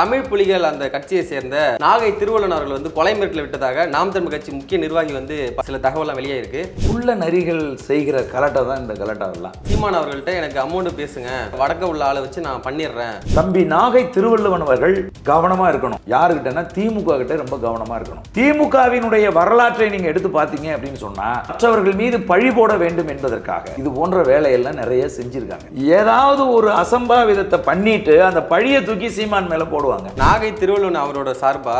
தமிழ் புலிகள் அந்த கட்சியை சேர்ந்த நாகை திருவள்ளுவன் அவர்கள் வந்து கொலை மிரட்டல் விட்டதாக நாம் தமிழ் கட்சி முக்கிய நிர்வாகி வந்து சில தகவலாம் வெளியே இருக்கு. உள்ள நரிகள் செய்கிற கலாட்டா தான் இந்த கலாட்டாவெல்லாம். சீமான் அவர்கள்ட்ட எனக்கு அமௌண்ட் பேசுங்க, வடக்க உள்ள ஆளை வச்சு நான் பண்ணிடுறேன். தம்பி நாகை திருவள்ளுவன் அவர்கள் கவனமா இருக்கணும். யாருக்கிட்டனா திமுக கிட்ட ரொம்ப கவனமா இருக்கணும். திமுகவினுடைய வரலாற்றை நீங்க எடுத்து பார்த்தீங்க அப்படின்னு சொன்னா மற்றவர்கள் மீது பழி போட வேண்டும் என்பதற்காக இது போன்ற வேலையெல்லாம் நிறைய செஞ்சிருக்காங்க. ஏதாவது ஒரு அசம்பாவிதத்தை பண்ணிட்டு அந்த பழியை தூக்கி சீமான் மேல நாகை திருவள்ளுவன் அவரோட சார்பா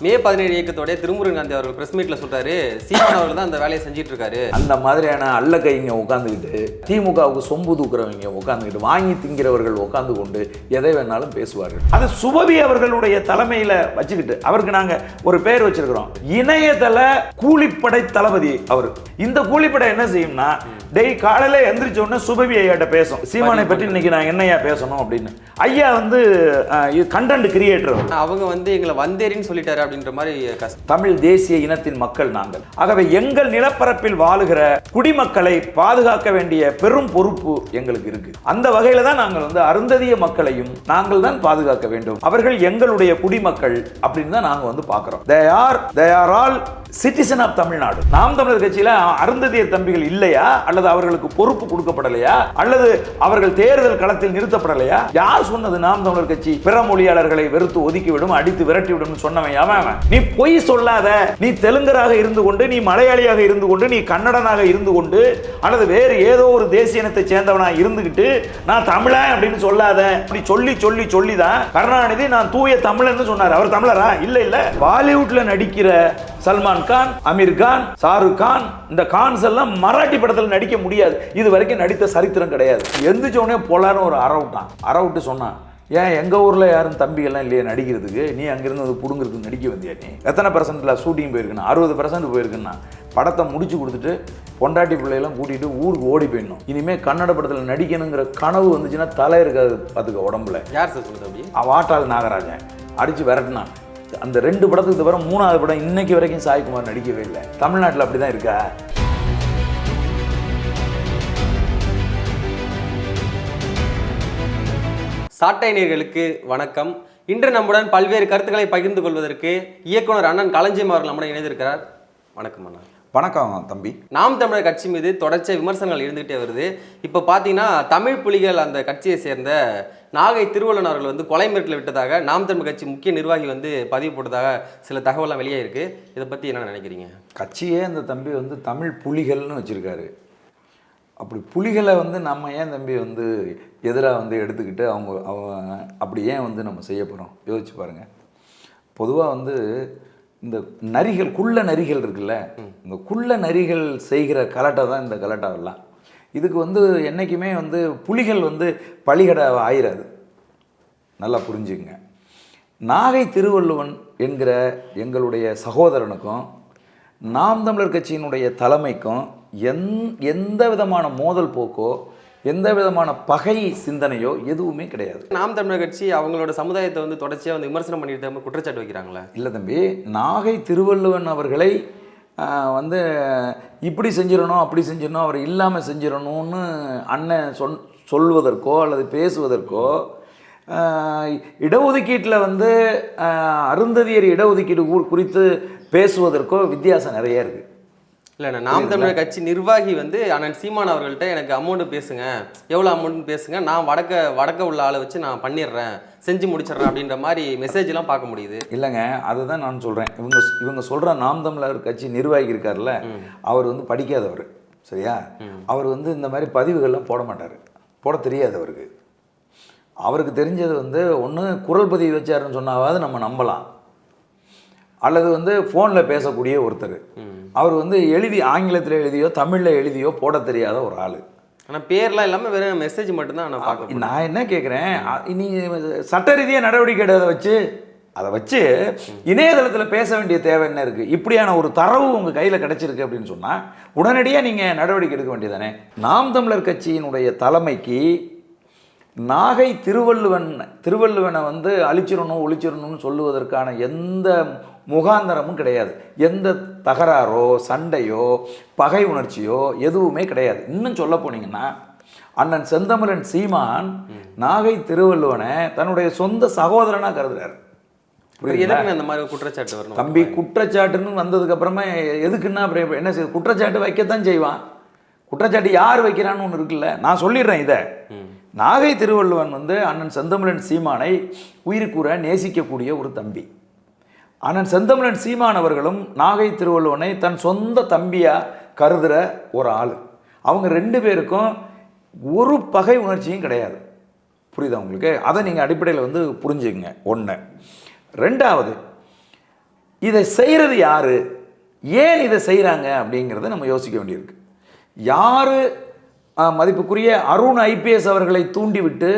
மே 17 இயக்கத்தோட திருமுருகன் காந்தி அவர்கள் பிரஸ் மீட்ல சொல்றாரு, சீமான் அவர்கள் தான் அந்த வேலையை செஞ்சிட்டு இருக்காரு. அந்த மாதிரியான அல்ல கைங்க உட்காந்துக்கிட்டு திமுகவுக்கு சொம்பு தூக்குறவங்க உட்காந்துக்கிட்டு வாங்கி திங்கிறவர்கள் உட்காந்து கொண்டு எதை வேணாலும் பேசுவார்கள். அது சுபவி அவர்களுடைய தலைமையில வச்சுக்கிட்டு அவருக்கு நாங்க ஒரு பேர் வச்சிருக்கிறோம், இணையதள கூலிப்படை தளபதி. அவர் இந்த கூலிப்படை என்ன செய்யும்னா டெய் காலையில எந்திரிச்ச உடனே சுபவி ஐயாட்ட பேசும், சீமானை பற்றி இன்னைக்கு நான் என்னையா பேசணும் அப்படின்னு. ஐயா வந்து கண்டென்ட் கிரியேட்டர், அவங்க வந்து எங்களை வந்தேரின்னு சொல்லிட்டாரு அப்படின்ற மாதிரி. தமிழ் தேசிய இனத்தின் மக்கள் நாங்கள். ஆகவே எங்கள் நிலப்பரப்பில் வாழுகிற குடிமக்களை பாதுகாக்க வேண்டிய பெரும் பொறுப்பு எங்களுக்கு இருக்கு. அந்த வகையில தான் நாங்கள் வந்து அருந்ததிய மக்களையும் நாங்கள் தான் பாதுகாக்க வேண்டும். அவர்கள் எங்களுடைய குடிமக்கள் அப்படின்னு தான் நாங்க வந்து பார்க்கிறோம். they are all citizen of Tamil Nadu. நாம் தமிழர் கட்சியில அருந்ததியர் தம்பிகள் இல்லையா, அல்லது அவர்களுக்கு பொறுப்பு கொடுக்கப்படலையா, அல்லது அவர்கள் தேர்தல் களத்தில் நிறுத்தப்படலையா? யார் சொன்னது நாம் தமிழர் கட்சி பிற மொழியாளர்களை வெறுத்து ஒதுக்கிவிடும், அடித்து விரட்டிவிடும் சொன்னவன் அவன். நீ பொய் சொல்லாத. நீ தெலுங்கராக இருந்து கொண்டு, நீ மலையாளியாக இருந்து கொண்டு, நீ கன்னடனாக இருந்து கொண்டு, அல்லது வேறு ஏதோ ஒரு தேசிய இனத்தை சேர்ந்தவனாக இருந்துகிட்டு நான் தமிழன் அப்படின்னு சொல்லாத. அப்படி சொல்லி சொல்லி சொல்லிதான் கருணாநிதி நான் தூய தமிழன்னு சொன்னார். அவர் தமிழரா? இல்ல. பாலிவுட்ல நடிக்கிற சல்மான் கான், அமீர் கான், ஷாருக் கான், இந்த கான்ஸ் எல்லாம் மராட்டி படத்தில் நடிக்க முடியாது. இது வரைக்கும் நடித்த சரித்திரம் கிடையாது. எந்திரிச்சோடனே போலான்னு ஒரு அறவுட்டு சொன்னான், ஏன் எங்கள் ஊரில் யாரும் தம்பிகள்லாம் இல்லையா நடிக்கிறதுக்கு, நீ அங்கேருந்து வந்து புடுங்கிறதுக்கு நடிக்க வந்தியா? நீ எத்தனை % ஷூட்டிங் போயிருக்குன்னா 60% போயிருக்குன்னா படத்தை முடிச்சு கொடுத்துட்டு பொண்டாட்டி பிள்ளையெல்லாம் கூட்டிகிட்டு ஊருக்கு ஓடி போயிடணும். இனிமேல் கன்னட படத்தில் நடிக்கணுங்கிற கனவு வந்துச்சுன்னா தலை இருக்காது. அதுக்கு உடம்புல யார் சார் சொல்லுது? அப்படி வாட்டாள் நாகராஜன் அடித்து விரட்டினான். அந்த 2 படத்துக்கு தவிர 3வது படம் இன்னைக்கு வரைக்கும் சாய்குமார் நடிக்கவே இல்லை. தமிழ்நாட்டில் அப்படிதான் இருக்கா? சாட்டை நேயர்களுக்கு வணக்கம். இன்று நம்முடன் பல்வேறு கருத்துக்களை பகிர்ந்து கொள்வதற்கு இயக்குனர் அண்ணன் களஞ்சியம் அவர்கள் நம்முடன் இணைந்திருக்கிறார். வணக்கம் அண்ணா. வணக்கம் தம்பி. நாம் தமிழர் கட்சி மீது தொடர்ச்சியாக விமர்சனங்கள் இருந்துகிட்டே வருது. இப்போ பார்த்தீங்கன்னா தமிழ் புலிகள் அந்த கட்சியை சேர்ந்த நாகை திருவள்ளுவன் அவர்கள் வந்து கொலை மிரட்டல் விட்டதாக நாம் தமிழ் கட்சி முக்கிய நிர்வாகி வந்து பதிவு போட்டதாக சில தகவலாம் வெளியே இருக்கு. இதை பற்றி என்ன நினைக்கிறீங்க? கட்சியே அந்த தம்பி வந்து தமிழ் புலிகள்னு வச்சுருக்காரு. அப்படி புலிகளை வந்து நம்ம ஏன் தம்பி வந்து எதிராக வந்து எடுத்துக்கிட்டு அவங்க அப்படி ஏன் வந்து நம்ம செய்ய போகிறோம்? யோசிச்சு பாருங்கள். பொதுவாக வந்து இந்த நரிகள், குள்ள நரிகள் இருக்குல்ல, இந்த குள்ள நரிகள் செய்கிற கலாட்டா தான் இந்த கலாட்டாவெல்லாம். இதுக்கு வந்து என்றைக்குமே வந்து புலிகள் வந்து பலிகடை ஆயிராது. நல்லா புரிஞ்சுங்க. நாகை திருவள்ளுவன் என்கிற எங்களுடைய சகோதரனுக்கும் நாம் தமிழர் கட்சியினுடைய தலைமைக்கும் எந்த விதமான மோதல் போக்கோ எந்த விதமான பகை சிந்தனையோ எதுவுமே கிடையாது. நாம் தமிழர் கட்சி அவங்களோட சமுதாயத்தை வந்து தொடர்ச்சியாக வந்து விமர்சனம் பண்ணிட்டு குற்றச்சாட்டு வைக்கிறாங்களே. இல்லை தம்பி, நாகை திருவள்ளுவன் அவர்களை வந்து இப்படி செஞ்சிடணும் அப்படி செஞ்சிடணும் அவர் இல்லாமல் செஞ்சிடணும்னு அண்ணன் சொல்வதற்கோ அல்லது பேசுவதற்கோ, இடஒதுக்கீட்டில் வந்து அருந்ததியர் இடஒதுக்கீடு குறித்து பேசுவதற்கோ வித்தியாசம் நிறைய இருக்குது. இல்லைண்ணா, நாம் தமிழர் கட்சி நிர்வாகி வந்து அண்ணன் சீமான் அவர்கள்ட்ட எனக்கு அமௌண்ட் பேசுங்க, எவ்வளோ அமௌண்ட் பேசுங்க, நான் வடக்க உள்ள ஆளை வச்சு நான் பண்ணிடுறேன், செஞ்சு முடிச்சிடுறேன் அப்படின்ற மாதிரி மெசேஜ்லாம் பார்க்க முடியுது. இல்லைங்க, அதுதான் நான் சொல்கிறேன். இவங்க சொல்கிற நாம் தமிழர் கட்சி நிர்வாகி இருக்கார்ல, அவர் வந்து படிக்காதவர். சரியா? அவர் வந்து இந்த மாதிரி பதிவுகள்லாம் போட மாட்டார், போட தெரியாது அவருக்கு. அவருக்கு தெரிஞ்சது வந்து ஒன்று குரல் பதிவு வச்சாருன்னு சொன்னாவது நம்ம நம்பலாம், அல்லது வந்து ஃபோனில் பேசக்கூடிய ஒருத்தர். அவர் வந்து ஆங்கிலத்தில் எழுதியோ தமிழில் எழுதியோ போட தெரியாத ஒரு ஆள். ஆனால் பேர்லாம் இல்லாமல் வெறும் மெசேஜ் மட்டும்தான் நான் பார்க்க. நான் என்ன கேட்குறேன், நீ சட்ட ரீதியாக நடவடிக்கை அதை வச்சு இணையதளத்தில் பேச வேண்டிய தேவை என்ன இருக்குது? இப்படியான ஒரு தரவு உங்கள் கையில் கிடச்சிருக்கு அப்படின்னு சொன்னால் உடனடியாக நீங்கள் நடவடிக்கை எடுக்க வேண்டியதானே. நாம் தமிழர் கட்சியினுடைய தலைமைக்கு நாகை திருவள்ளுவனை வந்து ஒழிச்சிடணும்னு சொல்லுவதற்கான எந்த முகாந்தரமும் கிடையாது. எந்த தகராறோ சண்டையோ பகை உணர்ச்சியோ எதுவுமே கிடையாது. இன்னும் சொல்ல போனீங்கன்னா அண்ணன் செந்தமிழன் சீமான் நாகை திருவள்ளுவனை தன்னுடைய சொந்த சகோதரனா கருதுறாரு. எதுக்கு அந்த மாதிரி குற்றச்சாட்டு வரணும்? தம்பி, குற்றச்சாட்டுன்னு வந்ததுக்கு அப்புறமா எதுக்குன்னா அப்புறம் என்ன செய்ய, குற்றச்சாட்டு வைக்கத்தான் செய்வான். குற்றச்சாட்டு யார் வைக்கிறான்னு ஒன்று இருக்குல்ல. நான் சொல்லிடுறேன் இதை. நாகை திருவள்ளுவன் அண்ணன் செந்தமிழன் சீமானை உயிருக்கூற நேசிக்கக்கூடிய ஒரு தம்பி. அண்ணன் செந்தமிழன் சீமான் அவர்களும் நாகை திருவள்ளுவனை தன் சொந்த தம்பியா கருதுகிற ஒரு ஆள். அவங்க ரெண்டு பேருக்கும் ஒரு பகை உணர்ச்சியும் கிடையாது. புரியுதா உங்களுக்கு? அதை நீங்கள் அடிப்படையில் புரிஞ்சுக்குங்க. ஒன்று. ரெண்டாவது, இதை செய்கிறது யாரு, ஏன் இதை செய்கிறாங்க அப்படிங்கிறத நம்ம யோசிக்க வேண்டியிருக்கு. யார் மதிப்புக்குரிய அருண் IPS அவர்களை தூண்டிவிட்டு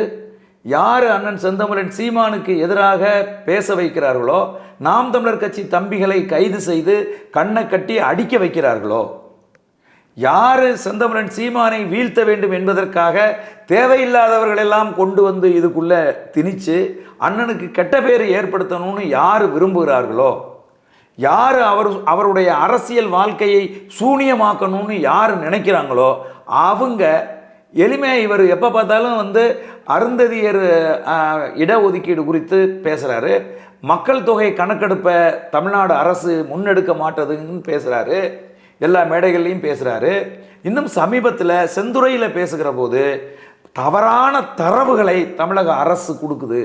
யார் அண்ணன் செந்தமிழன் சீமானுக்கு எதிராக பேச வைக்கிறார்களோ, நாம் தமிழர் கட்சி தம்பிகளை கைது செய்து கண்ணை கட்டி அடிக்க வைக்கிறார்களோ, யார் செந்தமிழன் சீமானை வீழ்த்த வேண்டும் என்பதற்காக தேவையில்லாதவர்களெல்லாம் கொண்டு இதுக்குள்ளே திணிச்சு அண்ணனுக்கு கெட்ட பேர் ஏற்படுத்தணும்னு யார் விரும்புகிறார்களோ, யார் அவருடைய அரசியல் வாழ்க்கையை சூனியமாக்கணும்னு யார் நினைக்கிறாங்களோ, அவங்க எளிமையாக இவர் எப்போ பார்த்தாலும் அருந்ததியர் இடஒதுக்கீடு குறித்து பேசுகிறாரு, மக்கள் தொகை கணக்கெடுப்பை தமிழ்நாடு அரசு முன்னெடுக்க மாட்டதுன்னு பேசுகிறாரு, எல்லா மேடைகள்லையும் பேசுகிறாரு. இன்னும் சமீபத்தில் செந்துறையில் பேசுகிற போது தவறான தரவுகளை தமிழக அரசு கொடுக்குது,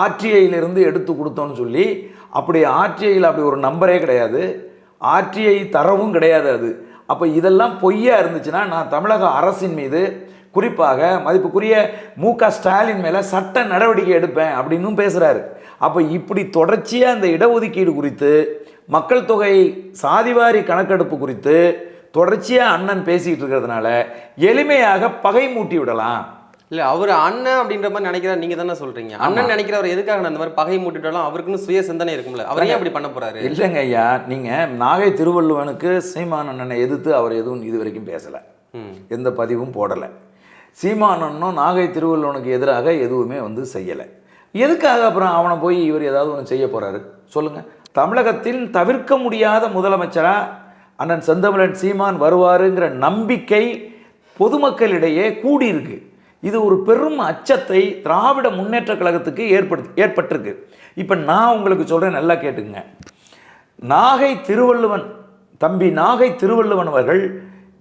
RTIயிலிருந்து எடுத்து கொடுத்தோன்னு சொல்லி. அப்படி RTIயில் அப்படி ஒரு நம்பரே கிடையாது, RTI தரவும் கிடையாது அது. அப்போ இதெல்லாம் பொய்யா இருந்துச்சுன்னா நான் தமிழக அரசின் மீது, குறிப்பாக மதிப்புக்குரிய MK ஸ்டாலின் மேலே சட்ட நடவடிக்கை எடுப்பேன் அப்படின்னும் பேசுகிறாரு. அப்போ இப்படி தொடர்ச்சியாக அந்த இடஒதுக்கீடு குறித்து, மக்கள் தொகை சாதிவாரி கணக்கெடுப்பு குறித்து தொடர்ச்சியாக அண்ணன் பேசிக்கிட்டு இருக்கிறதுனால எளிமையாக பகை மூட்டி விடலாம். இல்லை, அவர் அண்ணன் அப்படின்ற மாதிரி நினைக்கிறார், நீங்கள் தானே சொல்கிறீங்க. அண்ணன் நினைக்கிறவர் எதுக்காக அந்த மாதிரி பகை மூட்டிட்டாலும் அவருக்குன்னு சுய சிந்தனை இருக்கும்ல, அவர் ஏன் அப்படி பண்ண போகிறாரு? இல்லைங்க ஐயா, நீங்கள் நாகை திருவள்ளுவனுக்கு சீமான் அண்ணனை எதிர்த்து அவர் எதுவும் இது வரைக்கும் பேசலை, எந்த பதிவும் போடலை. சீமான் அண்ணனும் நாகை திருவள்ளுவனுக்கு எதிராக எதுவுமே செய்யலை. எதுக்காக அப்புறம் அவனை போய் இவர் ஏதாவது ஒன்று செய்ய போகிறாரு சொல்லுங்கள்? தமிழகத்தில் தவிர்க்க முடியாத முதலமைச்சராக அண்ணன் செந்தமிழன் சீமான் வருவாருங்கிற நம்பிக்கை பொதுமக்களிடையே கூடியிருக்கு. இது ஒரு பெரும் அச்சத்தை திராவிட முன்னேற்ற கழகத்துக்கு ஏற்பட்டிருக்கு. இப்போ நான் உங்களுக்கு சொல்கிறேன், நல்லா கேட்டுங்க. நாகை திருவள்ளுவன் தம்பி நாகை திருவள்ளுவன் அவர்கள்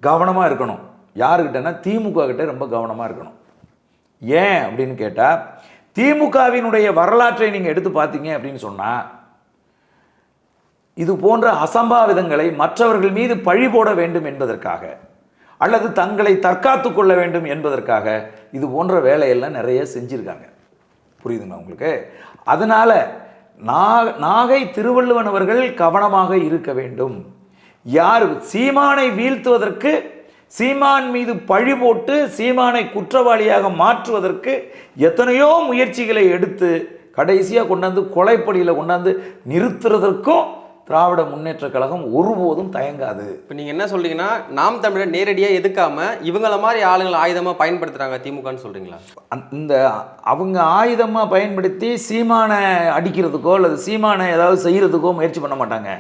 கவனமாக இருக்கணும். யாருக்கிட்டனா திமுக கிட்ட ரொம்ப கவனமாக இருக்கணும். ஏன் அப்படின்னு கேட்டால், திமுகவினுடைய வரலாற்றை நீங்கள் எடுத்து பார்த்தீங்க அப்படின்னு சொன்னால், இது போன்ற அசம்பாவிதங்களை மற்றவர்கள் மீது பழி போட வேண்டும் என்பதற்காக அல்லது தங்களை தற்காத்து கொள்ள வேண்டும் என்பதற்காக இது போன்ற வேலையெல்லாம் நிறைய செஞ்சுருக்காங்க. புரியுதுங்களா உங்களுக்கு? அதனால நாகை திருவள்ளுவன் அவர்கள் கவனமாக இருக்க வேண்டும். யார் சீமானை வீழ்த்துவதற்கு, சீமான் மீது பழி போட்டு சீமானை குற்றவாளியாக மாற்றுவதற்கு எத்தனையோ முயற்சிகளை எடுத்து கடைசியாக கொண்டாந்து கொலைப்படியில் கொண்டாந்து நிறுத்துறதற்கும் திராவிட முன்னேற்ற கழகம் ஒருபோதும் தயங்காது. இப்போ நீங்கள் என்ன சொல்றீங்கன்னா, நாம் தமிழர் நேரடியாக எதுக்காம இவங்கள மாதிரி ஆளுங்களை ஆயுதமாக பயன்படுத்துகிறாங்க திமுகன்னு சொல்கிறீங்களா? இந்த அவங்க ஆயுதமாக பயன்படுத்தி சீமானை அடிக்கிறதுக்கோ அல்லது சீமானை ஏதாவது செய்கிறதுக்கோ முயற்சி பண்ண மாட்டாங்க.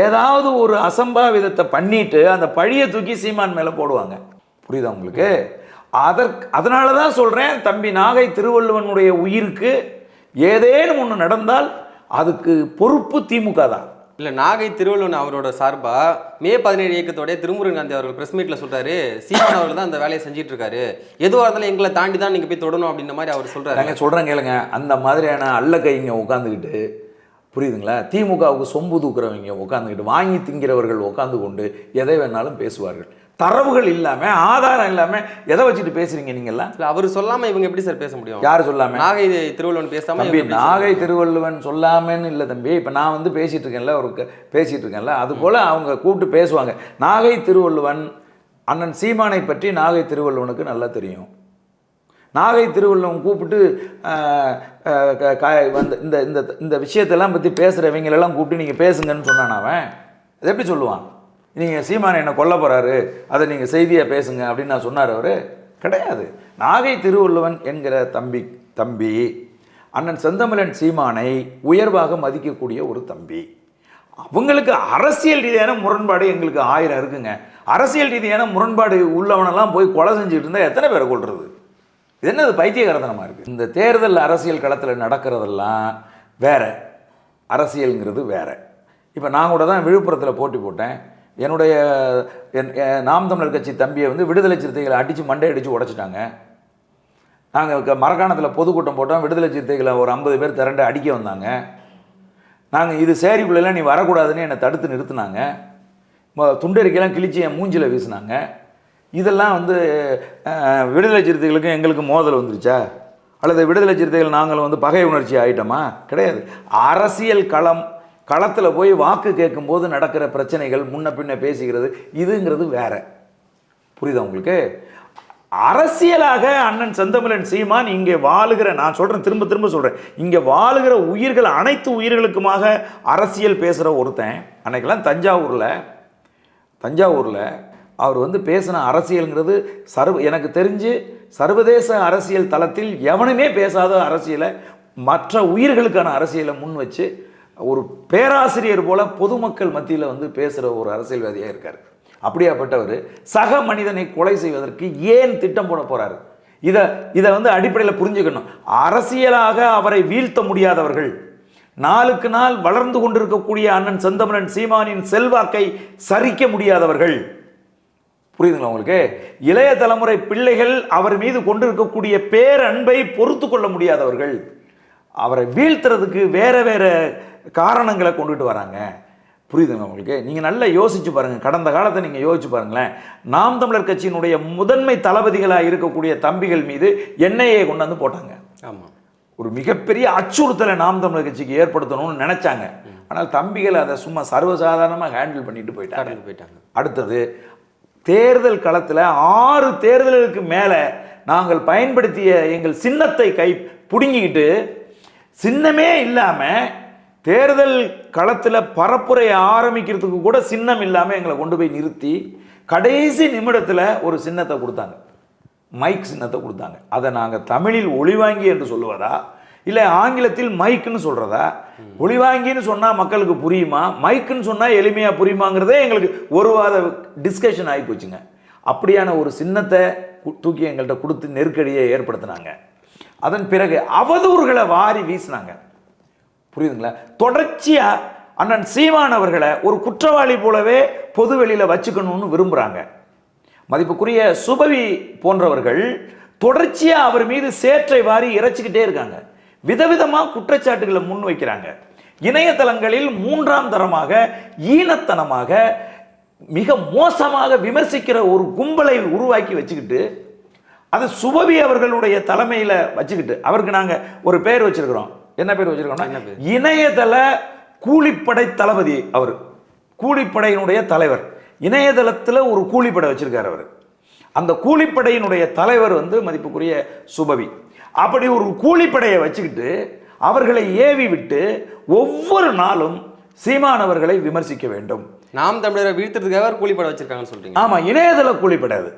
ஏதாவது ஒரு அசம்பாவிதத்தை பண்ணிட்டு அந்த பழியை தூக்கி சீமான் மேலே போடுவாங்க. புரியுதா உங்களுக்கு? அதனால தான் சொல்கிறேன், தம்பி நாகை திருவள்ளுவனுடைய உயிருக்கு ஏதேனும் ஒன்று நடந்தால் அதுக்கு பொறுப்பு திமுக தான். இல்லை, நாகை திருவள்ளுவன் அவரோட சார்பாக மே 17 இயக்கத்தோடைய திருமுருகன் காந்தி அவர்கள் பிரஸ் மீட்டில் சொல்கிறாரு, சீமான் அவர்கள் தான் அந்த வேலையை செஞ்சுட்டு இருக்காரு, எதுவாக இருந்தாலும் எங்களை தாண்டி தான் நீங்கள் போய் தொடணும் அப்படின்ற மாதிரி அவர் சொல்கிறாரு. நாங்கள் சொல்கிறேன் கேளுங்க, அந்த மாதிரியான அல்ல கைங்க உட்காந்துக்கிட்டு, புரியுதுங்களா, திமுகவுக்கு சொம்பு தூக்குறவங்க உட்காந்துக்கிட்டு, வாங்கி திங்கிறவர்கள் உட்காந்து கொண்டு எதை வேணாலும் பேசுவார்கள். தரவுகள் இல்லாமல், ஆதாரம் இல்லாமல் எதை வச்சுட்டு பேசுறீங்க நீங்கள்லாம்? இல்லை, அவர் சொல்லாமல் இவங்க எப்படி சார் பேச முடியும்? யார் சொல்லாமல்? நாகை திருவள்ளுவன் பேசாமல். தம்பி, நாகை திருவள்ளுவன் சொல்லாமன்னு இல்லை தம்பி. இப்போ நான் பேசிகிட்டு இருக்கேன்ல, அது போல் அவங்க கூப்பிட்டு பேசுவாங்க. நாகை திருவள்ளுவன் அண்ணன் சீமானை பற்றி நாகை திருவள்ளுவனுக்கு நல்லா தெரியும். நாகை திருவள்ளுவன் கூப்பிட்டு இந்த விஷயத்தெல்லாம் பற்றி பேசுகிறவங்களெல்லாம் கூப்பிட்டு நீங்கள் பேசுங்கன்னு சொன்னான். அவன் அதை எப்படி சொல்லுவான்? நீங்கள் சீமானை என்ன கொல்ல போகிறாரு, அதை நீங்கள் செய்தியாக பேசுங்க அப்படின்னு நான் சொன்னார். அவர் கிடையாது. நாகை திருவள்ளுவன் என்கிற தம்பி அண்ணன் செந்தமிழன் சீமானை உயர்வாக மதிக்கக்கூடிய ஒரு தம்பி. அவங்களுக்கு அரசியல் ரீதியான முரண்பாடு எங்களுக்கு 1000 இருக்குங்க. அரசியல் ரீதியான முரண்பாடு உள்ளவனெல்லாம் போய் கொலை செஞ்சுட்டு இருந்தால் எத்தனை பேரை கொள்வது? இது என்னது பைத்தியகாரத்தனமாக இருக்குது. இந்த தேர்தல் அரசியல் களத்தில் நடக்கிறதெல்லாம் வேற, அரசியலுங்கிறது வேற. இப்போ நான் கூட தான் விழுப்புரத்தில் போட்டி போட்டேன். என்னுடைய நாம் தமிழர் கட்சி தம்பியை வந்து விடுதலை சிறுத்தைகளை அடித்து மண்டை அடித்து உடைச்சிட்டாங்க. நாங்கள் மரக்காணத்தில் பொதுக்கூட்டம் போட்டோம். விடுதலை சிறுத்தைகளை ஒரு 50 பேர் திரண்டு அடிக்க வந்தாங்க. நாங்கள் இது சேரிக்குள்ளெல்லாம் நீ வரக்கூடாதுன்னு என்னை தடுத்து நிறுத்தினாங்க. துண்டறிக்கையெல்லாம் கிழிச்சு என் மூஞ்சில் வீசினாங்க. இதெல்லாம் வந்து விடுதலை சிறுத்தைகளுக்கும் எங்களுக்கு மோதல் வந்துருச்சா? அல்லது விடுதலை சிறுத்தைகள் நாங்கள் வந்து பகை உணர்ச்சி ஆகிட்டோமா? கிடையாது. அரசியல் களத்தில் போய் வாக்கு கேட்கும்போது நடக்கிற பிரச்சனைகள் முன்ன பின்ன பேசிக்கிறது இதுங்கிறது வேற. புரியுதா உங்களுக்கு? அரசியலாக அண்ணன் செந்தமிழன் சீமான் இங்கே வாழுகிற, நான் சொல்கிறேன், திரும்ப திரும்ப சொல்கிறேன், இங்கே வாழுகிற உயிர்கள் அனைத்து உயிர்களுக்குமாக அரசியல் பேசுகிற ஒருத்தன். அன்னைக்கெல்லாம் தஞ்சாவூரில் அவர் வந்து பேசின அரசியலுங்கிறது எனக்கு தெரிஞ்சு சர்வதேச அரசியல் தளத்தில் எவனுமே பேசாத அரசியலை, மற்ற உயிர்களுக்கான அரசியலை முன் வச்சு ஒரு பேராசிரியர் போல பொதுமக்கள் மத்தியில் வந்து பேசுகிற ஒரு அரசியல்வாதியாக இருக்கார். அப்படியாப்பட்டவர் சக மனிதனை கொலை செய்வதற்கு ஏன் திட்டம் போட போகிறாரு? இதை வந்து அடிப்படையில் புரிஞ்சுக்கணும். அரசியலாக அவரை வீழ்த்த முடியாதவர்கள், நாளுக்கு நாள் வளர்ந்து கொண்டிருக்கக்கூடிய அண்ணன் செந்தமிழன் சீமானின் செல்வாக்கை சரிக்க முடியாதவர்கள். புரியுதுங்களா உங்களுக்கு? இளைய தலைமுறை பிள்ளைகள் அவர் மீது கொண்டிருக்கக்கூடிய பேரன்பை பொறுத்து கொள்ள முடியாதவர்கள் அவரை வீழ்த்துறதுக்கு வேற வேற காரணங்களை கொண்டுட்டு வராங்க. புரியுதுங்க உங்களுக்கு? நீங்கள் நல்லா யோசிச்சு பாருங்கள். கடந்த காலத்தை நீங்கள் யோசிச்சு பாருங்களேன். நாம் தமிழர் கட்சியினுடைய முதன்மை தளபதிகளாக இருக்கக்கூடிய தம்பிகள் மீது என்ஐஏ கொண்டு வந்து போட்டாங்க. ஆமாம். ஒரு மிகப்பெரிய அச்சுறுத்தலை நாம் தமிழர் கட்சிக்கு ஏற்படுத்தணும்னு நினைச்சாங்க. ஆனால் தம்பிகள் அதை சும்மா சர்வசாதாரணமாக ஹேண்டில் பண்ணிட்டு போயிட்டாங்க. அடுத்தது தேர்தல் களத்தில் 6 தேர்தல்களுக்கு மேலே நாங்கள் பயன்படுத்திய எங்கள் சின்னத்தை பிடுங்கிக்கிட்டு சின்னமே இல்லாமல் தேர்தல் களத்தில் பரப்புரை ஆரம்பிக்கிறதுக்கு கூட சின்னம் இல்லாமல் எங்களை கொண்டு போய் நிறுத்தி கடைசி நிமிடத்தில் ஒரு சின்னத்தை கொடுத்தாங்க, மைக் சின்னத்தை கொடுத்தாங்க. அதை நாங்கள் தமிழில் ஒளிவாங்கி என்று சொல்லுவதா இல்லை ஆங்கிலத்தில் மைக்குன்னு சொல்கிறதா? ஒளிவாங்கின்னு சொன்னால் மக்களுக்கு புரியுமா, மைக்குன்னு சொன்னால் எளிமையாக புரியுமாங்கிறதே எங்களுக்கு ஒரு வாத டிஸ்கஷன் ஆகி போச்சுங்க. அப்படியான ஒரு சின்னத்தை தூக்கி எங்கள்கிட்ட கொடுத்து நெருக்கடியை ஏற்படுத்தினாங்க. அதன் பிறகு அவதூறுகளை வாரி வீசினாங்க. புரியுதுங்களா? தொடர்ச்சியாக அண்ணன் சீமான் அவர்களை ஒரு குற்றவாளி போலவே பொதுவெளியில் வச்சுக்கணும்னு விரும்புகிறாங்க. மதிப்புக்குரிய சுபவி போன்றவர்கள் தொடர்ச்சியாக அவர் மீது சேற்றை வாரி இறைச்சிக்கிட்டே இருக்காங்க. விதவிதமாக குற்றச்சாட்டுகளை முன்வைக்கிறாங்க. இணையதளங்களில் 3ஆம் தரமாக ஈனத்தனமாக மிக மோசமாக விமர்சிக்கிற ஒரு கும்பலை உருவாக்கி வச்சுக்கிட்டு அது சுபவி அவர்களுடைய தலைமையில் வச்சுக்கிட்டு அவருக்கு நாங்கள் ஒரு பேர் வச்சிருக்கிறோம். என்ன பேர் வச்சிருக்கோம்னா இணையதள கூலிப்படை தளபதி. அவர் கூலிப்படையினுடைய தலைவர். இணையதளத்தில் ஒரு கூலிப்படை வச்சிருக்கார் அவர். அந்த கூலிப்படையினுடைய தலைவர் வந்து மதிப்புக்குரிய சுபவி. அப்படி ஒரு கூலிப்படையை வச்சுக்கிட்டு அவர்களை ஏவி விட்டு ஒவ்வொரு நாளும் சீமான் அவர்களை விமர்சிக்க வேண்டும். நாம் தமிழரை வீழ்த்துறதுக்காக கூலிப்படை வச்சிருக்காங்கன்னு சொல்றீங்க? ஆமாம், இணையதள கூலிப்படை. அது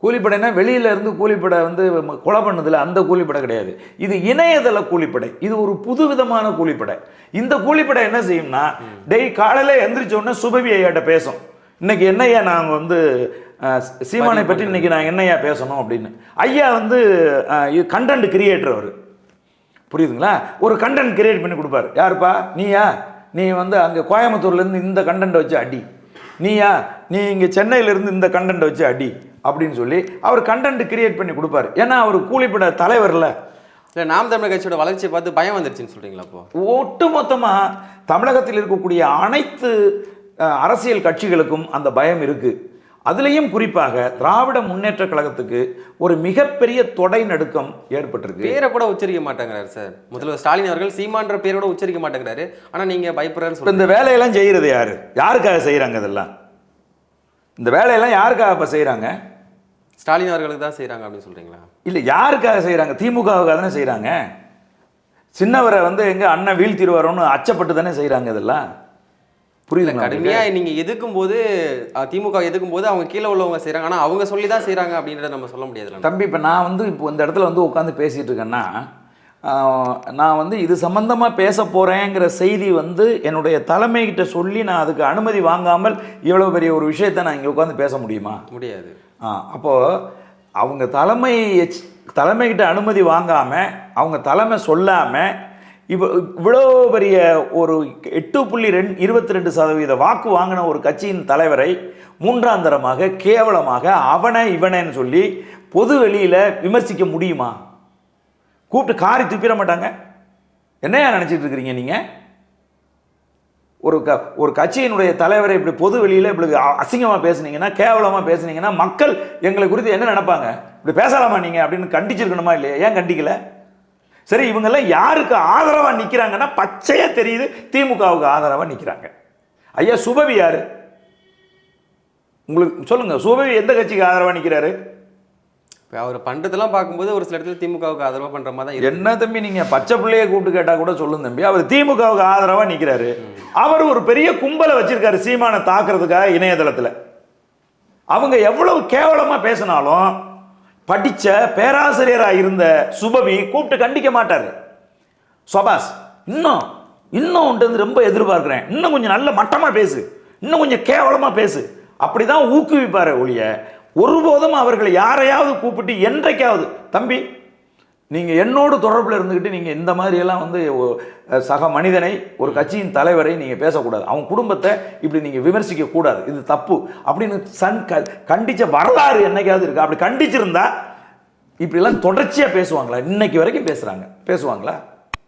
கூலிப்படைனா வெளியில இருந்து கூலிப்படை வந்து கொலை பண்ணதில்ல, அந்த கூலிப்படை கிடையாது. இது இணையதள கூலிப்படை. இது ஒரு புது விதமான கூலிப்படை. இந்த கூலிப்படை என்ன செய்யும்னா காலையில் எந்திரிச்ச உடனே சுபவி ஐயாட்ட பேசும், இன்னைக்கு என்னையா நாங்கள் வந்து சீமானை பற்றி இன்னைக்கு நான் என்னையா பேசணும் அப்படின்னு. ஐயா வந்து கண்டென்ட் கிரியேட்டர் அவர். புரியுதுங்களா? ஒரு கண்டென்ட் கிரியேட் பண்ணி கொடுப்பாரு. யாருப்பா நீயா? நீ வந்து அங்கே கோயம்புத்தூர்லேருந்து இந்த கண்டென்ட்டை வச்சு அடி. நீயா? நீ இங்கே சென்னையிலேருந்து இந்த கண்டென்ட்டை வச்சு அடி அப்படின்னு சொல்லி அவர் கண்டென்ட் கிரியேட் பண்ணி கொடுப்பாரு. ஏன்னா அவர் கூலிப்பட தலைவர்ல. இல்லை, நாம் தமிழர் கட்சியோட வளர்ச்சியை பார்த்து பயம் வந்துருச்சுன்னு சொல்கிறீங்களா? அப்போ ஒட்டு மொத்தமாக தமிழகத்தில் இருக்கக்கூடிய அனைத்து அரசியல் கட்சிகளுக்கும் அந்த பயம் இருக்குது. அதுலேயும் குறிப்பாக திராவிட முன்னேற்ற கழகத்துக்கு ஒரு மிகப்பெரிய தொடை நடுக்கம் ஏற்பட்டிருக்கு. பேரை கூட உச்சரிக்க மாட்டேங்கிறாரு சார். முதல்வர் ஸ்டாலின் அவர்கள் சீமான்ற பேரோட உச்சரிக்க மாட்டேங்கிறாரு. ஆனால் நீங்கள் பயப்படுறாரு. இந்த வேலையெல்லாம் செய்கிறது யாரு? யாருக்காக செய்கிறாங்க? இதெல்லாம் இந்த வேலையெல்லாம் யாருக்காக இப்போ செய்கிறாங்க? ஸ்டாலின் அவர்களுக்கு தான் செய்கிறாங்க அப்படின்னு சொல்கிறீங்களா? இல்லை, யாருக்காக செய்கிறாங்க? திமுகவுக்காக தானே செய்கிறாங்க. சின்னவரை வந்து எங்கே அண்ணன் வீழ்த்திடுவாரோன்னு அச்சப்பட்டு தானே செய்கிறாங்க. இதெல்லாம் புரியுது. கடுமையாக நீங்கள் எதுக்கும் போது திமுக எதுக்கும் போது அவங்க கீழே உள்ளவங்க செய்கிறாங்க, ஆனால் அவங்க சொல்லி தான் செய்கிறாங்க அப்படின்றத நம்ம சொல்ல முடியாது தம்பி. இப்போ நான் வந்து இப்போ இந்த இடத்துல வந்து உட்காந்து பேசிகிட்டு இருக்கேன்னா நான் வந்து இது சம்பந்தமாக பேச போகிறேங்கிற செய்தி வந்து என்னுடைய தலைமைகிட்ட சொல்லி நான் அதுக்கு அனுமதி வாங்காமல் இவ்வளோ பெரிய ஒரு விஷயத்தை நான் இங்கே உட்காந்து பேச முடியுமா? முடியாது. அப்போது அவங்க தலைமை தலைமைக்கிட்ட அனுமதி வாங்காமல், அவங்க தலைமை சொல்லாமல் இவ்வளோ பெரிய ஒரு 8.22% வாக்கு வாங்கின ஒரு கட்சியின் தலைவரை மூன்றாந்தரமாக கேவலமாக அவனை இவனேன்னு சொல்லி பொது வெளியில் விமர்சிக்க முடியுமா? கூப்பிட்டு காரி துப்பிட மாட்டாங்க? என்னையா நினச்சிட்டு இருக்கிறீங்க நீங்கள்? ஒரு கட்சியினுடைய தலைவரை இப்படி பொது வெளியில் இப்படி அசிங்கமாக பேசுனீங்கன்னா, கேவலமாக பேசுனீங்கன்னா, மக்கள் எங்களை குறித்து என்ன நினைப்பாங்க? இப்படி பேசலாமா நீங்கள் அப்படின்னு கண்டிச்சிருக்கணுமா இல்லையா? ஏன் கண்டிக்கல? சரி, இவங்கெல்லாம் யாருக்கு ஆதரவாக நிற்கிறாங்கன்னா பச்சையாக தெரியுது, திமுகவுக்கு ஆதரவாக நிற்கிறாங்க. ஐயா சுபவி யாரு? உங்களுக்கு சொல்லுங்க, சுபவி எந்த கட்சிக்கு ஆதரவாக நிற்கிறாரு? அவர் பண்றதெல்லாம் பார்க்கும்போது ஒரு சில இடத்துல திமுகவுக்கு ஆதரவாக பண்ற மாதிரி தான். என்ன தம்பி, நீங்க பச்சை பிள்ளையை கூப்பிட்டு கேட்டா கூட சொல்லுங்க தம்பி, அவர் திமுகவுக்கு ஆதரவாக நிற்கிறாரு. அவர் ஒரு பெரிய கும்பலை வச்சிருக்காரு சீமானை தாக்குறதுக்காக இணையதளத்தில். அவங்க எவ்வளவு கேவலமா பேசினாலும் படிச்ச பேராசிரியராக இருந்த சுபவி கூப்பிட்டு கண்டிக்க மாட்டாரு. சபாஸ், இன்னும் ரொம்ப எதிர்பார்க்கிறேன், இன்னும் கொஞ்சம் நல்ல மட்டமா பேசு, இன்னும் கொஞ்சம் கேவலமா பேசு, அப்படிதான் ஊக்குவிப்பாரு ஒழிய ஒருபோதும் அவர்களை யாரையாவது கூப்பிட்டு என்றைக்காவது தம்பி நீங்கள் என்னோடு தொடர்பில் இருந்துக்கிட்டு நீங்கள் இந்த மாதிரியெல்லாம் வந்து சக மனிதனை, ஒரு கட்சியின் தலைவரை நீங்கள் பேசக்கூடாது, அவங்க குடும்பத்தை இப்படி நீங்கள் விமர்சிக்கக்கூடாது, இது தப்பு அப்படின்னு கண்டித்த வரலாறு என்னைக்காவது இருக்கா? அப்படி கண்டிச்சிருந்தா இப்படிலாம் தொடர்ச்சியாக பேசுவாங்களா? இன்னைக்கு வரைக்கும் பேசுவாங்களா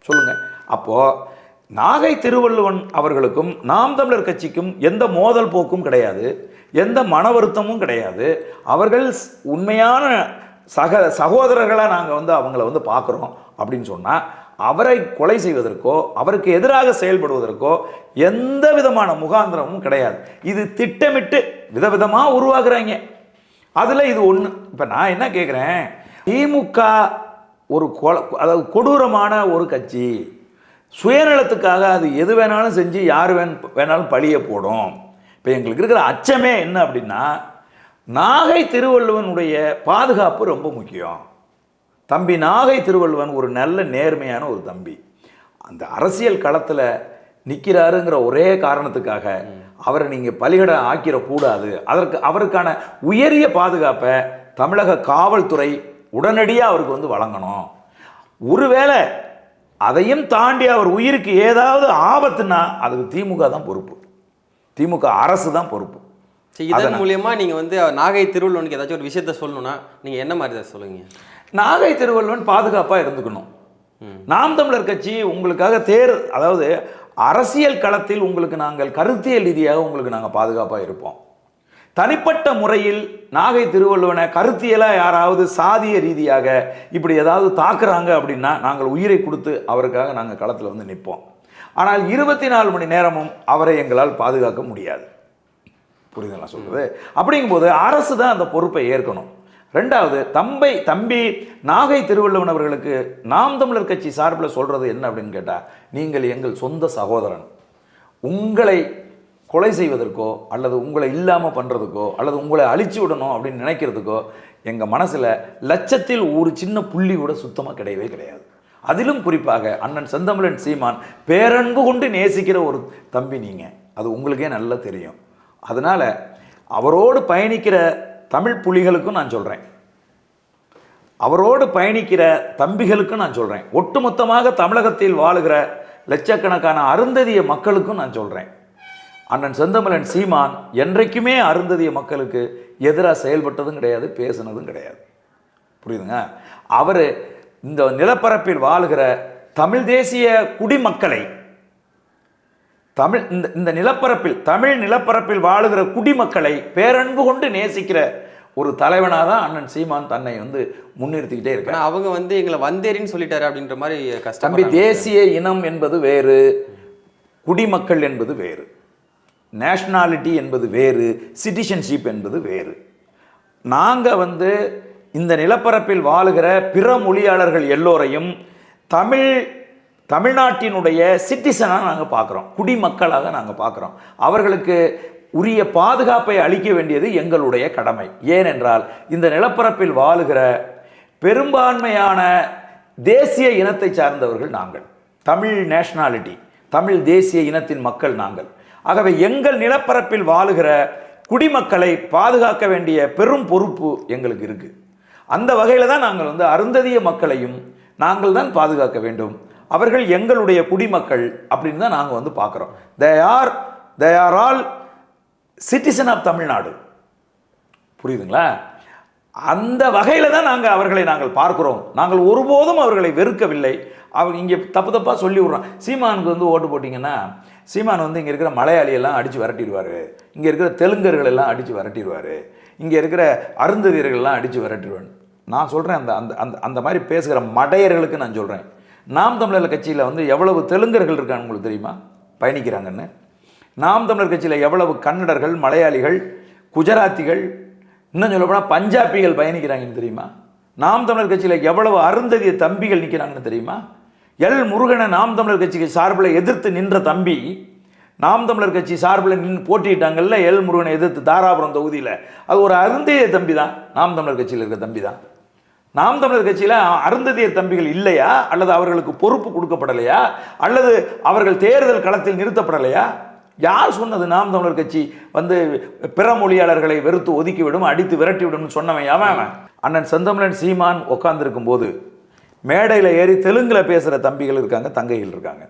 சொல்லுங்கள். அப்போது நாகை திருவள்ளுவன் அவர்களுக்கும் நாம் தமிழர் கட்சிக்கும் எந்த மோதல் போக்கும் கிடையாது, எந்த மன வருத்தமும் கிடையாது. அவர்கள் உண்மையான சகோதரர்களாக நாங்கள் வந்து அவங்கள வந்து பார்க்குறோம் அப்படின்னு சொன்னால், அவரை கொலை செய்வதற்கோ அவருக்கு எதிராக செயல்படுவதற்கோ எந்த விதமான முகாந்திரமும் கிடையாது. இது திட்டமிட்டு விதவிதமாக உருவாக்குறாங்க. அதில் இது ஒன்று. இப்போ நான் என்ன கேட்குறேன், திமுக ஒரு அதாவது கொடூரமான ஒரு கட்சி, சுயநலத்துக்காக அது எது வேணாலும் செஞ்சு யார் வேணாலும் பழிய போடும். இப்போ எங்களுக்கு இருக்கிற அச்சமே என்ன அப்படின்னா, நாகை திருவள்ளுவனுடைய பாதுகாப்பு ரொம்ப முக்கியம். தம்பி நாகை திருவள்ளுவன் ஒரு நல்ல நேர்மையான ஒரு தம்பி. அந்த அரசியல் களத்தில் நிற்கிறாருங்கிற ஒரே காரணத்துக்காக அவரை நீங்கள் பலிகடை ஆக்கிடக்கூடாது. அவருக்கான உயரிய பாதுகாப்பை தமிழக காவல்துறை உடனடியாக அவருக்கு வந்து வழங்கணும். ஒருவேளை அதையும் தாண்டி அவர் உயிருக்கு ஏதாவது ஆபத்துனா அதுக்கு திமுக தான் பொறுப்பு, திமுக அரசு தான் பொறுப்பு. இதன் மூலியமா நீங்க வந்து நாகை திருவள்ளுவனுக்கு ஏதாச்சும் ஒரு விஷயத்த சொல்லணும்னா நீங்க என்ன மாதிரி தான் சொல்லுங்க? நாகை திருவள்ளுவன் பாதுகாப்பாக இருந்துக்கணும். நாம் தமிழர் கட்சி உங்களுக்காக அதாவது அரசியல் களத்தில் உங்களுக்கு நாங்கள் கருத்தியல் ரீதியாக உங்களுக்கு நாங்கள் பாதுகாப்பாக இருப்போம். தனிப்பட்ட முறையில் நாகை திருவள்ளுவனை கருத்தியலாக யாராவது சாதிய ரீதியாக இப்படி ஏதாவது தாக்குறாங்க அப்படின்னா நாங்கள் உயிரை கொடுத்து அவருக்காக நாங்கள் களத்தில் வந்து நிற்போம். ஆனால் 24 மணி நேரமும் அவரை எங்களால் பாதுகாக்க முடியாது. புரியுதுங்களா சொல்றது? அப்படிங்கும்போது அரசு தான் அந்த பொறுப்பை ஏற்கணும். ரெண்டாவது, தம்பி நாகை திருவள்ளுவன் அவர்களுக்கு நாம் தமிழர் கட்சி சார்பில் சொல்றது என்ன அப்படின்னு கேட்டால், நீங்கள் எங்கள் சொந்த சகோதரன், உங்களை கொலை செய்வதற்கோ அல்லது உங்களை இல்லாமல் பண்ணுறதுக்கோ அல்லது உங்களை அழிச்சு விடணும் அப்படின்னு நினைக்கிறதுக்கோ எங்கள் மனசில் லட்சத்தில் ஒரு சின்ன புள்ளி கூட சுத்தமாக கிடையவே கிடையாது. அதிலும் குறிப்பாக அண்ணன் செந்தமிழன் சீமான் பேரன்பு கொண்டு நேசிக்கிற ஒரு தம்பி நீங்கள், அது உங்களுக்கே நல்லா தெரியும். அதனால் அவரோடு பயணிக்கிற தமிழ் புலிகளுக்கும் நான் சொல்கிறேன், அவரோடு பயணிக்கிற தம்பிகளுக்கும் நான் சொல்கிறேன், ஒட்டுமொத்தமாக தமிழகத்தில் வாழுகிற லட்சக்கணக்கான அருந்ததிய மக்களுக்கும் நான் சொல்கிறேன், அண்ணன் செந்தமிழன் சீமான் என்றைக்குமே அருந்ததிய மக்களுக்கு எதிராக செயல்பட்டதும் கிடையாது, பேசுனதும் கிடையாது. புரியுதுங்க? அவர் இந்த நிலப்பரப்பில் வாழுகிற தமிழ் தேசிய குடிமக்களை இந்த நிலப்பரப்பில் தமிழ் நிலப்பரப்பில் வாழுகிற குடிமக்களை பேரன்பு கொண்டு நேசிக்கிற ஒரு தலைவனாக தான் அண்ணன் சீமான் தன்னை வந்து முன்னிறுத்திக்கிட்டே இருக்காங்க. அவங்க வந்து எங்களை வந்தேரின்னு சொல்லிட்டாரு அப்படின்ற மாதிரி கஷ்டம். தம்பி, தேசிய இனம் என்பது வேறு, குடிமக்கள் என்பது வேறு, நேஷ்னாலிட்டி என்பது வேறு, சிட்டிசன்ஷிப் என்பது வேறு. நாங்கள் வந்து இந்த நிலப்பரப்பில் வாழுகிற பிற மொழியாளர்கள் எல்லோரையும் தமிழ்நாட்டினுடைய சிட்டிசனாக நாங்கள் பார்க்குறோம், குடிமக்களாக நாங்கள் பார்க்குறோம். அவர்களுக்கு உரிய பாதுகாப்பை அளிக்க வேண்டியது எங்களுடைய கடமை. ஏனென்றால் இந்த நிலப்பரப்பில் வாழுகிற பெரும்பான்மையான தேசிய இனத்தை சார்ந்தவர்கள் நாங்கள், தமிழ் நேஷ்னாலிட்டி, தமிழ் தேசிய இனத்தின் மக்கள் நாங்கள். ஆகவே எங்கள் நிலப்பரப்பில் வாழுகிற குடிமக்களை பாதுகாக்க வேண்டிய பெரும் பொறுப்பு எங்களுக்கு இருக்குது. அந்த வகையில் தான் நாங்கள் வந்து அருந்ததிய மக்களையும் நாங்கள் தான் பாதுகாக்க வேண்டும். அவர்கள் எங்களுடைய குடிமக்கள் அப்படின்னு தான் நாங்கள் வந்து பார்க்குறோம். They are all citizen of Tamil Nadu. புரியுதுங்களா? அந்த வகையில் தான் அவர்களை நாங்கள் பார்க்கிறோம். நாங்கள் ஒருபோதும் அவர்களை வெறுக்கவில்லை. அவங்க இங்கே தப்பாக சொல்லி விட்றோம். சீமானுக்கு வந்து ஓட்டு போட்டிங்கன்னா சீமான் வந்து இங்கே இருக்கிற மலையாளியெல்லாம் அடித்து விரட்டிடுவார், இங்கே இருக்கிற தெலுங்கர்கள் எல்லாம் அடித்து விரட்டிடுவார், இங்கே இருக்கிற அருந்ததியர்கள்லாம் அடித்து விரட்டிடுவார். நான் சொல்கிறேன், அந்த அந்த அந்த அந்த மாதிரி பேசுகிற மடையர்களுக்கு நான் சொல்கிறேன், நாம் தமிழர் கட்சியில் வந்து எவ்வளவு தெலுங்கர்கள் இருக்கான்னு உங்களுக்கு தெரியுமா பயணிக்கிறாங்கன்னு? நாம் தமிழர் கட்சியில் எவ்வளவு கன்னடர்கள், மலையாளிகள், குஜராத்திகள், இன்னும் சொல்லப்போனால் பஞ்சாபிகள் பயணிக்கிறாங்கன்னு தெரியுமா? நாம் தமிழர் கட்சியில் எவ்வளவு அருந்ததிய தம்பிகள் நிற்கிறாங்கன்னு தெரியுமா? எல் முருகனை நாம் தமிழர் கட்சிக்கு சார்பில் எதிர்த்து நின்ற தம்பி, நாம் தமிழர் கட்சி சார்பில் நின்று போட்டிட்டாங்கல்ல எல் முருகனை எதிர்த்து தாராபுரம் தொகுதியில், அது ஒரு அருந்ததிய தம்பி தான். நாம் தமிழர் கட்சியில் இருக்கிற தம்பி தான். நாம் தமிழர் கட்சியில் அருந்ததியர் தம்பிகள் இல்லையா? அல்லது அவர்களுக்கு பொறுப்பு கொடுக்கப்படலையா? அல்லது அவர்கள் தேர்தல் களத்தில் நிறுத்தப்படலையா? யார் சொன்னது நாம் தமிழர் கட்சி வந்து பிற மொழியாளர்களை வெறுத்து ஒதுக்கிவிடும், அடித்து விரட்டிவிடும் சொன்னவன் அவன். அண்ணன் செந்தமிழன் சீமான் உட்கார்ந்துருக்கும் போது மேடையில் ஏறி தெலுங்கில் பேசுகிற தம்பிகள் இருக்காங்க, தங்கைகள் இருக்காங்க.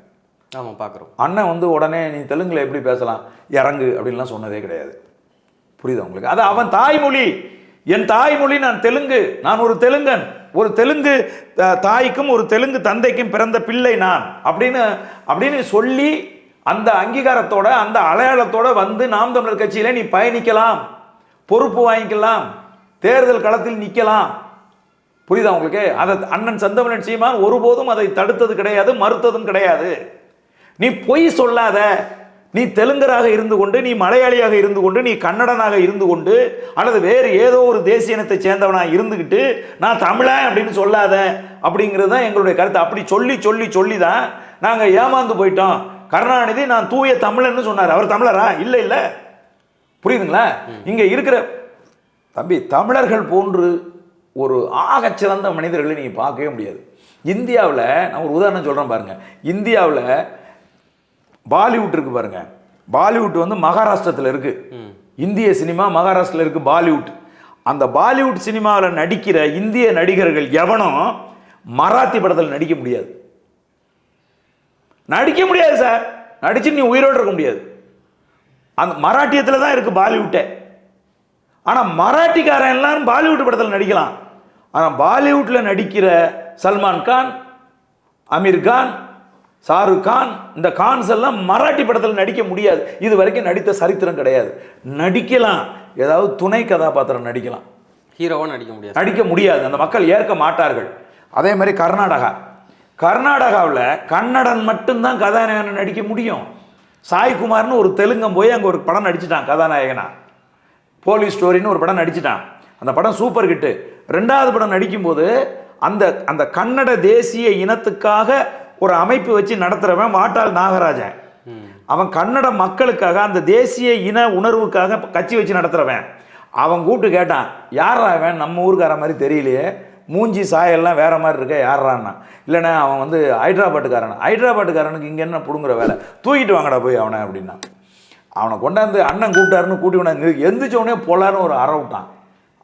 ஆமாம், பார்க்குறோம். அண்ணன் வந்து உடனே நீ தெலுங்கில் எப்படி பேசலாம், இறங்கு அப்படின்லாம் சொன்னதே கிடையாது. புரியுதா உங்களுக்கு? அது அவன் தாய்மொழி. என் தாய்மொழி, நான் தெலுங்கு, நான் ஒரு தெலுங்கன், ஒரு தெலுங்கு தாய்க்கும் ஒரு தெலுங்கு தந்தைக்கும் பிறந்த பிள்ளை நான் அப்படின்னு சொல்லி அந்த அங்கீகாரத்தோட அந்த அடையாளத்தோட வந்து நாம் தமிழர் கட்சியில நீ பயணிக்கலாம், பொறுப்பு வாங்கிக்கலாம், தேர்தல் களத்தில் நிற்கலாம். புரியுதா உங்களுக்கு? அதை அண்ணன் செந்தமிழன் சீமான் ஒருபோதும் அதை தடுத்தது கிடையாது, மறுத்ததும் கிடையாது. நீ பொய் சொல்லாத. நீ தெலுங்கராக இருந்து கொண்டு, நீ மலையாளியாக இருந்து கொண்டு, நீ கன்னடனாக இருந்து கொண்டு, அல்லது வேறு ஏதோ ஒரு தேசிய இனத்தை சேர்ந்தவனாக இருந்துக்கிட்டு நான் தமிழன் அப்படின்னு சொல்லாத அப்படிங்கிறது தான் எங்களுடைய கருத்து. அப்படி சொல்லி சொல்லி சொல்லி தான் நாங்கள் ஏமாந்து போயிட்டோம். கருணாநிதி நான் தூய தமிழன்னு சொன்னார். அவர் தமிழரா? இல்லை இல்லை. புரியுதுங்களா? இங்கே இருக்கிற தம்பி தமிழர்கள் போன்று ஒரு ஆகச்சிறந்த மனிதர்களை நீங்கள் பார்க்கவே முடியாது. இந்தியாவில் நான் ஒரு உதாரணம் சொல்கிறேன் பாருங்கள். இந்தியாவில் பாலிவுட் இருக்கு பாருங்க. பாலிவுட் வந்து மகாராஷ்டிரத்தில் இருக்கு. இந்திய சினிமா மகாராஷ்டிரத்தில் இருக்கு பாலிவுட். அந்த பாலிவுட் சினிமாவில் நடிக்கிற இந்திய நடிகர்கள் எவனும் மராத்தி படத்தில் நடிக்க முடியாது. நடிக்க முடியாது சார். நடிச்சு நீ உயிரோடு இருக்க முடியாது. அந்த மராட்டியத்தில் தான் இருக்கு பாலிவுட்டே. ஆனால் மராட்டிக்காரன் எல்லாரும் பாலிவுட் படத்தில் நடிக்கலாம். ஆனால் பாலிவுட்டில் நடிக்கிற சல்மான் கான், அமீர் கான், ஷாருக் கான், இந்த கான்ஸ் எல்லாம் மராட்டி படத்தில் நடிக்க முடியாது. இது வரைக்கும் நடித்த சரித்திரம் கிடையாது. நடிக்கலாம், ஏதாவது துணை கதாபாத்திரம் நடிக்கலாம், ஹீரோவாக நடிக்க முடியாது. அந்த மக்கள் ஏற்க மாட்டார்கள். அதே மாதிரி கர்நாடகாவில் கன்னடன் மட்டும்தான் கதாநாயகனை நடிக்க முடியும். சாய்குமார்னு ஒரு தெலுங்கன் போய் அங்கே ஒரு படம் நடிச்சிட்டான் கதாநாயகனா. போலீஸ் ஸ்டோரின்னு ஒரு படம் நடிச்சிட்டான். அந்த படம் சூப்பர் ஹிட்டு. ரெண்டாவது படம் நடிக்கும்போது அந்த அந்த கன்னட தேசிய இனத்துக்காக ஒரு அமைப்பு வச்சு நடத்துகிறவன் வாட்டாள் நாகராஜன். அவன் கன்னட மக்களுக்காக அந்த தேசிய இன உணர்வுக்காக கட்சி வச்சு நடத்துகிறவன். அவன் கூப்பிட்டு கேட்டான், யாரா அவன், நம்ம ஊருக்கார மாதிரி தெரியலையே, மூஞ்சி சாயெல்லாம் வேற மாதிரி இருக்க, யாரான்னா. இல்லைண்ணா அவன் வந்து ஹைதராபாட்டுக்காரனுக்கு இங்கே என்ன பிடுங்குற வேலை, தூக்கிட்டு வாங்கடா போய் அவனை அப்படின்னா. அவனை கொண்டாந்து அண்ணன் கூப்பிட்டாருன்னு கூட்டி கொண்டாந்து எந்திரிச்சோடனே போலான்னு ஒரு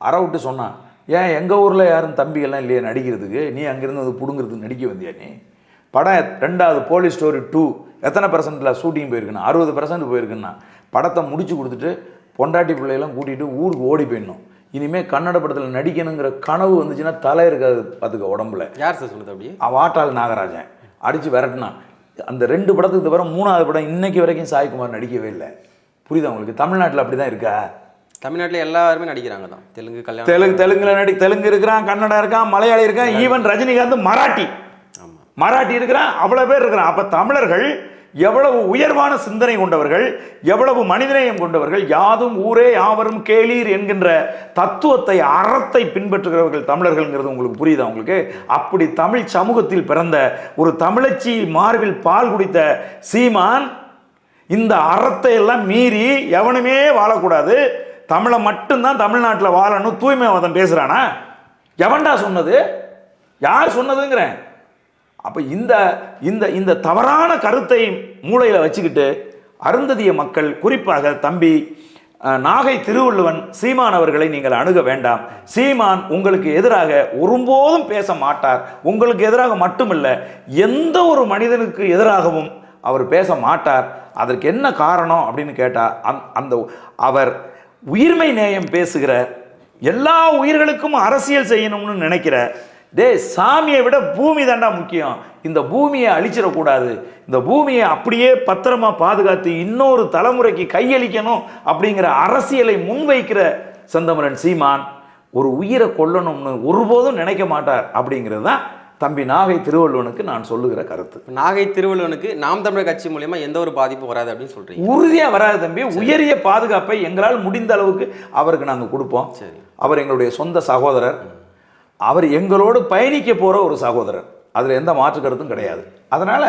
அற விட்டு சொன்னான், ஏன் எங்கள் ஊரில் யாரும் தம்பிகள்லாம் இல்லையே நடிக்கிறதுக்கு, நீ அங்கேருந்து வந்து பிடுங்கிறதுக்கு நடிக்க வந்தியா நீ? படம் ரெண்டாவது போலீஸ் ஸ்டோரி 2 எத்தனை % ஷூட்டிங் போயிருக்குன்னா 60% போயிருக்குன்னா. படத்தை முடிச்சு கொடுத்துட்டு பொண்டாட்டி பிள்ளையெல்லாம் கூட்டிகிட்டு ஊருக்கு ஓடி போயிடணும். இனிமேல் கன்னட படத்தில் நடிக்கணுங்கிற கனவு வந்துச்சுன்னா தலை இருக்காது பார்த்துக்க உடம்புல. யார் சார் சொல்லுது அப்படி? வாட்டாள் நாகராஜன் அடித்து விரட்டினான். அந்த 2 படத்துக்கு தவிர 3வது படம் இன்னைக்கு வரைக்கும் சாய்குமார் நடிக்கவே இல்லை. புரியுதா உங்களுக்கு? தமிழ்நாட்டில் அப்படி தான் இருக்கா? தமிழ்நாட்டில் எல்லாருமே நடிக்கிறாங்க தான். தெலுங்கு இருக்கிறான், கன்னடா இருக்கான், மலையாளி இருக்கான், ஈவன் ரஜினிகாந்த் மராட்டி இருக்கிறான், அவ்வளோ பேர் இருக்கிறான். அப்போ தமிழர்கள் எவ்வளவு உயர்வான சிந்தனை கொண்டவர்கள், எவ்வளவு மனிதநேயம் கொண்டவர்கள், யாதும் ஊரே யாவரும் கேளீர் என்கின்ற தத்துவத்தை, அறத்தை பின்பற்றுகிறவர்கள் தமிழர்கள்ங்கிறது உங்களுக்கு புரியுதா உங்களுக்கு? அப்படி தமிழ் சமூகத்தில் பிறந்த ஒரு தமிழச்சி மார்பில் பால் குடித்த சீமான் இந்த அறத்தை எல்லாம் மீறி எவனுமே வாழக்கூடாது, தமிழை மட்டும்தான் தமிழ்நாட்டில் வாழணும், தூய்மைவாதம் பேசுகிறானா? எவன்டா சொன்னது? யார் சொன்னதுங்கிறேன். அப்போ இந்த இந்த இந்த தவறான கருத்தை மூளையில் வச்சுக்கிட்டு அருந்ததிய மக்கள், குறிப்பாக தம்பி நாகை திருவள்ளுவன் சீமான் அவர்களை நீங்கள் அணுக வேண்டாம். சீமான் உங்களுக்கு எதிராக ஒருபோதும் பேச மாட்டார். உங்களுக்கு எதிராக மட்டுமல்ல, எந்த ஒரு மனிதனுக்கு எதிராகவும் அவர் பேச மாட்டார். அதற்கு என்ன காரணம் அப்படின்னு கேட்டால், அந்த அவர் உயிர்மை நேயம் பேசுகிற, எல்லா உயிர்களுக்கும் அரசியல் செய்யணும்னு நினைக்கிற, சாமியை விட பூமி தாண்டா முக்கியம், இந்த பூமியை அழிச்சிடக்கூடாது, இந்த பூமியை அப்படியே பத்திரமா பாதுகாத்து இன்னொரு தலைமுறைக்கு கையளிக்கணும் அப்படிங்கிற அரசியலை முன்வைக்கிற செந்தமிழன் சீமான் ஒரு உயிரை கொல்லணும்னு ஒருபோதும் நினைக்க மாட்டார். அப்படிங்கிறது தான் தம்பி நாகை திருவள்ளுவனுக்கு நான் சொல்லுகிற கருத்து. நாகை திருவள்ளுவனுக்கு நாம் தமிழர் கட்சி மூலமா எந்த ஒரு பாதிப்பும் வராது அப்படின்னு சொல்றீங்க? உறுதியா வராது தம்பி. உயரிய பாதுகாப்பை எங்களால் முடிந்த அளவுக்கு அவருக்கு நாங்கள் கொடுப்போம். சரி, அவர் எங்களுடைய சொந்த சகோதரர். அவர் எங்களோடு பயணிக்க போற ஒரு சகோதரர். அதுல எந்த மாற்று கருத்தும் கிடையாது. அதனால